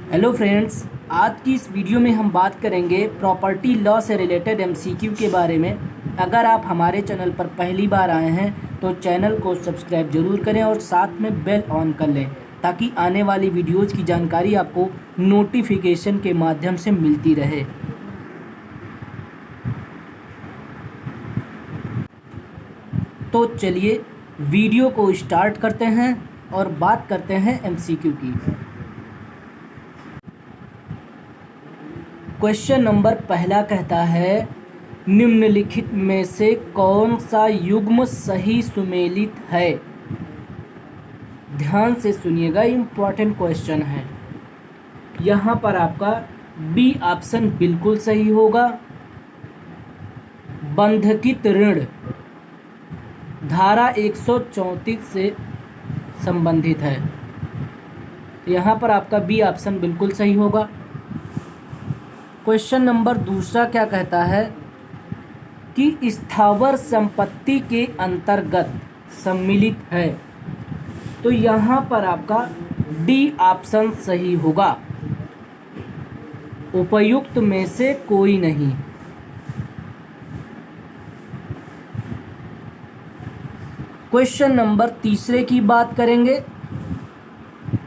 Hello friends, आज की इस वीडियो में हम बात करेंगे प्रॉपर्टी लॉ से रिलेटेड एमसीक्यू के बारे में। अगर आप हमारे चैनल पर पहली बार आए हैं तो चैनल को सब्सक्राइब जरूर करें और साथ में बेल ऑन कर लें ताकि आने वाली वीडियोज़ की जानकारी आपको नोटिफिकेशन के माध्यम से मिलती रहे। तो चलिए वीडियो को स्टार्ट करते हैं और बात करते हैं एमसीक्यू की। क्वेश्चन नंबर पहला कहता है, निम्नलिखित में से कौन सा युग्म सही सुमेलित है। ध्यान से सुनिएगा, इम्पॉर्टेंट क्वेश्चन है। यहाँ पर आपका बी ऑप्शन बिल्कुल सही होगा। बंधकित ऋण धारा 134 से संबंधित है। यहाँ पर आपका बी ऑप्शन बिल्कुल सही होगा। क्वेश्चन नंबर दूसरा क्या कहता है कि स्थावर संपत्ति के अंतर्गत सम्मिलित है, तो यहाँ पर आपका डी ऑप्शन सही होगा। उपयुक्त में से कोई नहीं। क्वेश्चन नंबर तीसरे की बात करेंगे।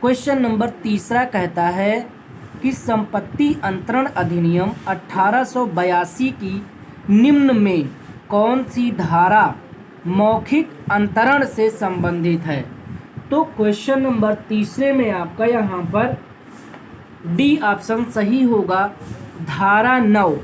क्वेश्चन नंबर तीसरा कहता है कि संपत्ति अंतरण अधिनियम 1882 की निम्न में कौन सी धारा मौखिक अंतरण से संबंधित है। तो क्वेश्चन नंबर तीसरे में आपका यहाँ पर डी ऑप्शन सही होगा, धारा 9।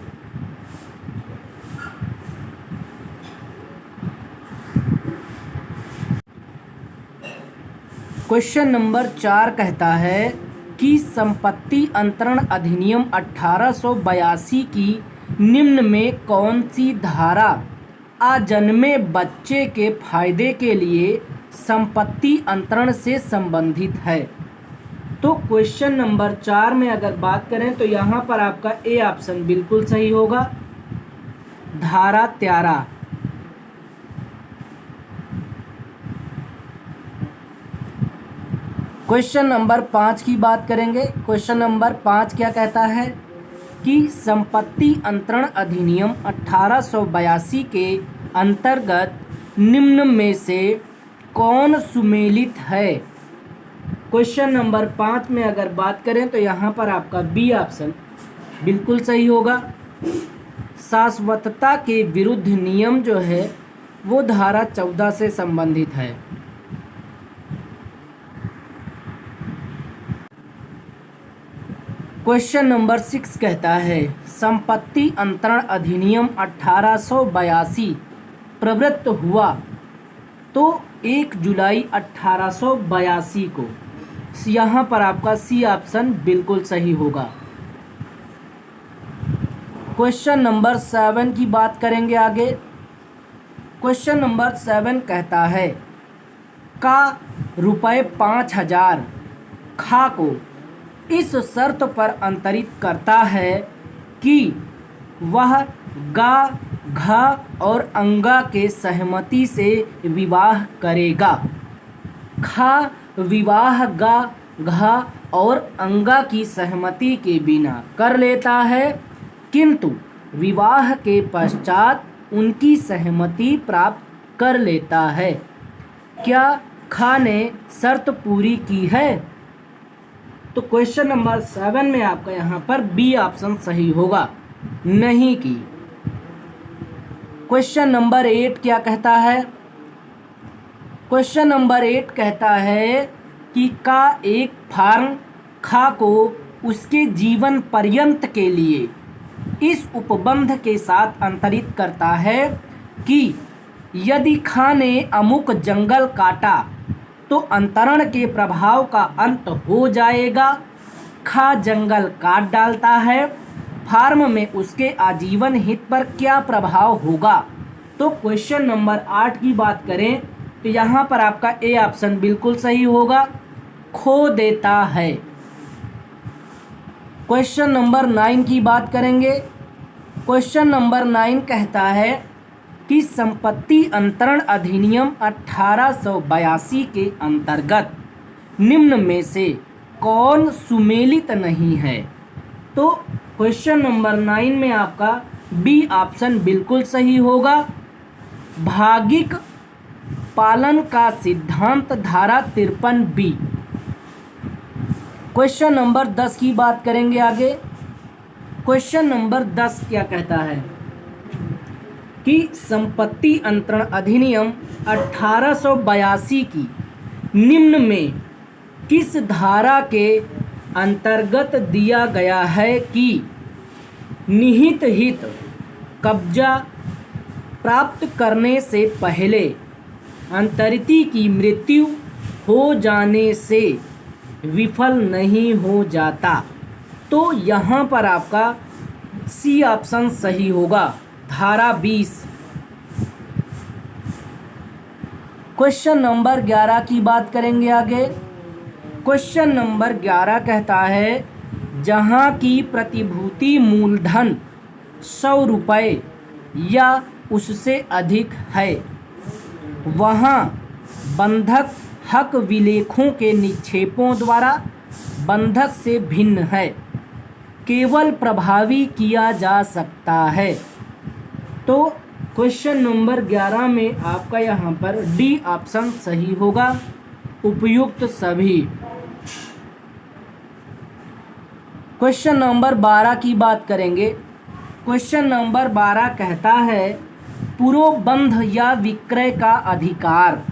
क्वेश्चन नंबर 4 कहता है कि संपत्ति अंतरण अधिनियम 1882 की निम्न में कौन सी धारा अजन्मे बच्चे के फायदे के लिए संपत्ति अंतरण से संबंधित है। तो क्वेश्चन नंबर 4 में अगर बात करें तो यहाँ पर आपका ए ऑप्शन बिल्कुल सही होगा, धारा 13। क्वेश्चन नंबर 5 की बात करेंगे। क्वेश्चन नंबर 5 क्या कहता है कि संपत्ति अंतरण अधिनियम 1882 के अंतर्गत निम्न में से कौन सुमेलित है। क्वेश्चन नंबर 5 में अगर बात करें तो यहाँ पर आपका बी ऑप्शन बिल्कुल सही होगा। शाश्वतता के विरुद्ध नियम जो है वो धारा 14 से संबंधित है। क्वेश्चन नंबर 6 कहता है, संपत्ति अंतरण अधिनियम 1882 प्रवृत्त हुआ तो 1 जुलाई 1882 को। यहाँ पर आपका सी ऑप्शन बिल्कुल सही होगा। क्वेश्चन नंबर 7 की बात करेंगे आगे। क्वेश्चन नंबर 7 कहता है का ₹5000 खा को इस शर्त पर अंतरित करता है कि वह गा घा और अंगा के सहमति से विवाह करेगा। खा विवाह गा घा और अंगा की सहमति के बिना कर लेता है, किंतु विवाह के पश्चात उनकी सहमति प्राप्त कर लेता है। क्या खा ने शर्त पूरी की है। तो क्वेश्चन नंबर 7 में आपका यहाँ पर बी ऑप्शन सही होगा, नहीं की। क्वेश्चन नंबर 8 क्या कहता है। क्वेश्चन नंबर 8 कहता है कि का एक फार्म खा को उसके जीवन पर्यंत के लिए इस उपबंध के साथ अंतरित करता है कि यदि खा ने अमुक जंगल काटा तो अंतरण के प्रभाव का अंत हो जाएगा। खा जंगल काट डालता है, फार्म में उसके आजीवन हित पर क्या प्रभाव होगा। तो क्वेश्चन नंबर 8 की बात करें तो यहाँ पर आपका ए ऑप्शन बिल्कुल सही होगा, खो देता है। क्वेश्चन नंबर 9 की बात करेंगे। क्वेश्चन नंबर 9 कहता है कि संपत्ति अंतरण अधिनियम 1882 के अंतर्गत निम्न में से कौन सुमेलित नहीं है? तो क्वेश्चन नंबर 9 में आपका बी ऑप्शन बिल्कुल सही होगा। भागिक पालन का सिद्धांत धारा 53 बी। क्वेश्चन नंबर 10 की बात करेंगे आगे। क्वेश्चन नंबर 10 क्या कहता है कि संपत्ति अंतरण अधिनियम 1882 की निम्न में किस धारा के अंतर्गत दिया गया है कि निहित हित कब्जा प्राप्त करने से पहले अंतरिती की मृत्यु हो जाने से विफल नहीं हो जाता? तो यहाँ पर आपका सी ऑप्शन सही होगा, धारा 20। क्वेश्चन नंबर 11 की बात करेंगे आगे। क्वेश्चन नंबर 11 कहता है जहाँ की प्रतिभूति मूलधन 100 रुपये या उससे अधिक है वहाँ बंधक हक विलेखों के निक्षेपों द्वारा बंधक से भिन्न है, केवल प्रभावी किया जा सकता है। तो क्वेश्चन नंबर 11 में आपका यहाँ पर डी ऑप्शन सही होगा, उपयुक्त सभी। क्वेश्चन नंबर 12 की बात करेंगे। क्वेश्चन नंबर 12 कहता है पुरोबंध या विक्रय का अधिकार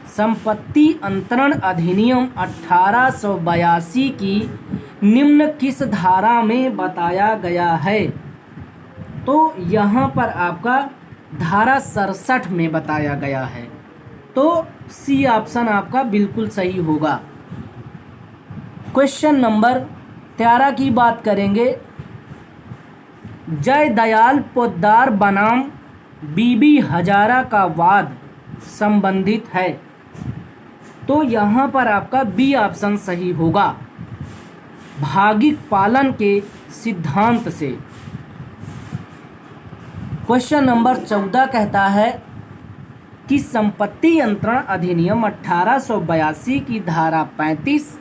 संपत्ति अंतरण अधिनियम 1882 की निम्न किस धारा में बताया गया है? तो यहाँ पर आपका धारा 67 में बताया गया है। तो सी ऑप्शन आपका बिल्कुल सही होगा। क्वेश्चन नंबर 13 की बात करेंगे। जय दयाल पोद्दार बनाम बीबी हजारा का वाद संबंधित है। तो यहाँ पर आपका बी ऑप्शन सही होगा, भागिक पालन के सिद्धांत से। क्वेश्चन नंबर 14 कहता है कि संपत्ति अंतरण अधिनियम 1882 की धारा 35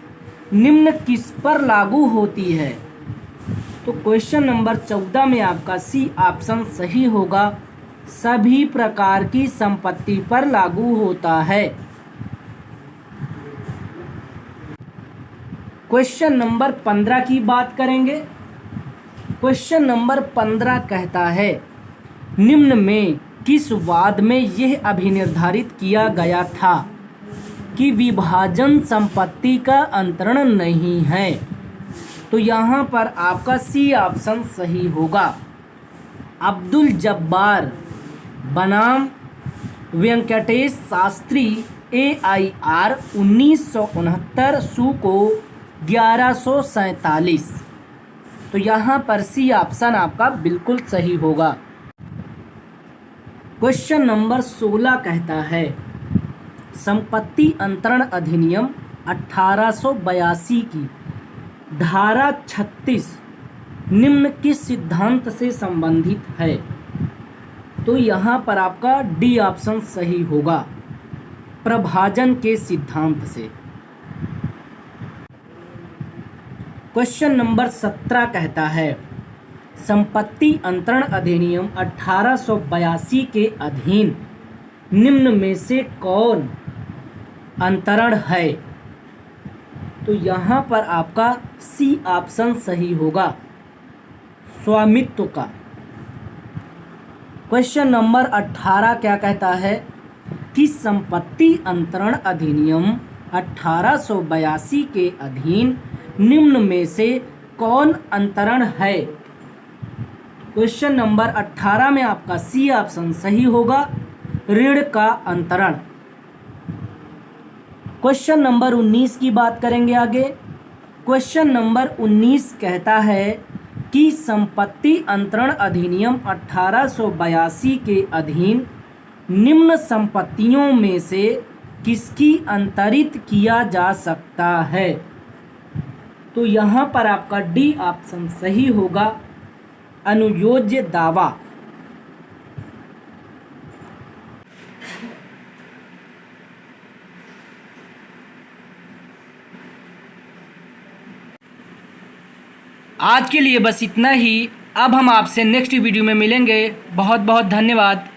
निम्न किस पर लागू होती है? तो क्वेश्चन नंबर 14 में आपका सी ऑप्शन सही होगा, सभी प्रकार की संपत्ति पर लागू होता है। क्वेश्चन नंबर 15 की बात करेंगे। क्वेश्चन नंबर 15 कहता है निम्न में किस वाद में यह अभिनिर्धारित किया गया था कि विभाजन संपत्ति का अंतरण नहीं है? तो यहाँ पर आपका सी ऑप्शन सही होगा, अब्दुल जब्बार बनाम वेंकटेश शास्त्री AIR 1969 सू को 1147। तो यहाँ पर सी ऑप्शन आपका बिल्कुल सही होगा। क्वेश्चन नंबर 16 कहता है संपत्ति अंतरण अधिनियम 1882 की धारा 36 निम्न किस सिद्धांत से संबंधित है? तो यहाँ पर आपका डी ऑप्शन सही होगा, प्रभाजन के सिद्धांत से। क्वेश्चन नंबर 17 कहता है संपत्ति अंतरण अधिनियम 1882 के अधीन निम्न में से कौन अंतरण है? तो यहाँ पर आपका सी ऑप्शन सही होगा, स्वामित्व का। क्वेश्चन नंबर 18 क्या कहता है कि संपत्ति अंतरण अधिनियम 1882 के अधीन निम्न में से कौन अंतरण है? क्वेश्चन नंबर 18 में आपका सी ऑप्शन सही होगा, ऋण का अंतरण। क्वेश्चन नंबर 19 की बात करेंगे आगे। क्वेश्चन नंबर 19 कहता है कि संपत्ति अंतरण अधिनियम 1882 के अधीन निम्न संपत्तियों में से किसकी अंतरित किया जा सकता है? तो यहाँ पर आपका डी ऑप्शन सही होगा, अनुयोज्य दावा। आज के लिए बस इतना ही। अब हम आपसे नेक्स्ट वीडियो में मिलेंगे। बहुत बहुत धन्यवाद।